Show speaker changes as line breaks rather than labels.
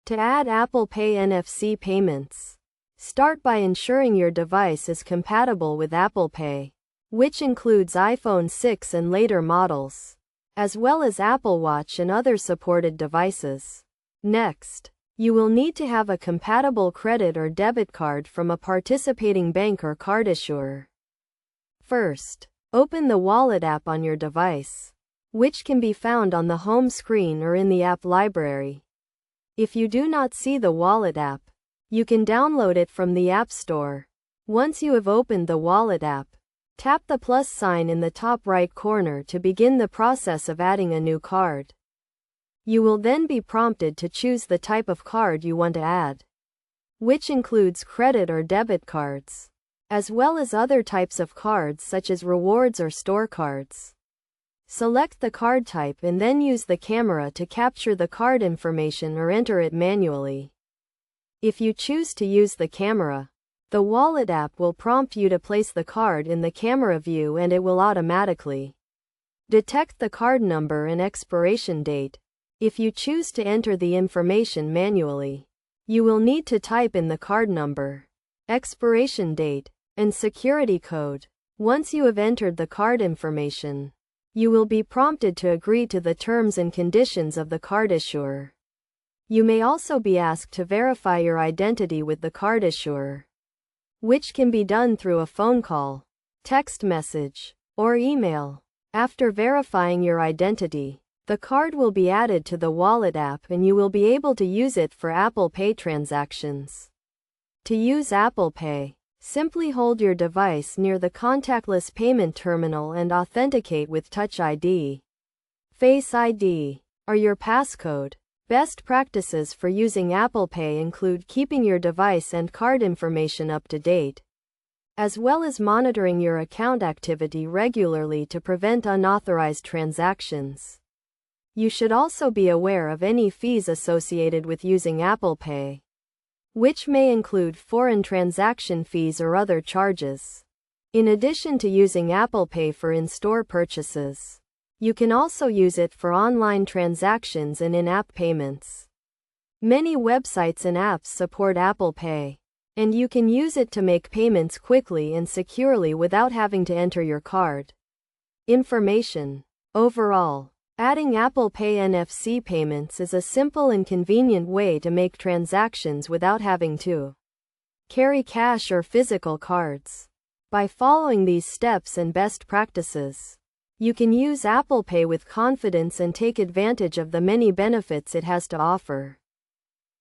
To add Apple Pay NFC payments, start by ensuring your device is compatible with Apple Pay, which includes iPhone 6 and later models, as well as Apple Watch and other supported devices. Next, you will need to have a compatible credit or debit card from a participating bank or card issuer. First, open the Wallet app on your device, which can be found on the home screen or in the app library. If you do not see the Wallet app, you can download it from the App Store. Once you have opened the Wallet app, tap the plus sign in the top right corner to begin the process of adding a new card. You will then be prompted to choose the type of card you want to add, which includes credit or debit cards, as well as other types of cards such as rewards or store cards. Select the card type and then use the camera to capture the card information or enter it manually. If you choose to use the camera, the Wallet app will prompt you to place the card in the camera view and it will automatically detect the card number and expiration date. If you choose to enter the information manually, you will need to type in the card number, expiration date, and security code. Once you have entered the card information, you will be prompted to agree to the terms and conditions of the card issuer. You may also be asked to verify your identity with the card issuer, which can be done through a phone call, text message, or email. After verifying your identity, the card will be added to the Wallet app and you will be able to use it for Apple Pay transactions. To use Apple Pay, simply hold your device near the contactless payment terminal and authenticate with Touch ID, Face ID, or your passcode. Best practices for using Apple Pay include keeping your device and card information up to date, as well as monitoring your account activity regularly to prevent unauthorized transactions. You should also be aware of any fees associated with using Apple Pay, which may include foreign transaction fees or other charges. In addition to using Apple Pay for in-store purchases, you can also use it for online transactions and in-app payments. Many websites and apps support Apple Pay, and you can use it to make payments quickly and securely without having to enter your card information. Overall, adding Apple Pay NFC payments is a simple and convenient way to make transactions without having to carry cash or physical cards. By following these steps and best practices, you can use Apple Pay with confidence and take advantage of the many benefits it has to offer.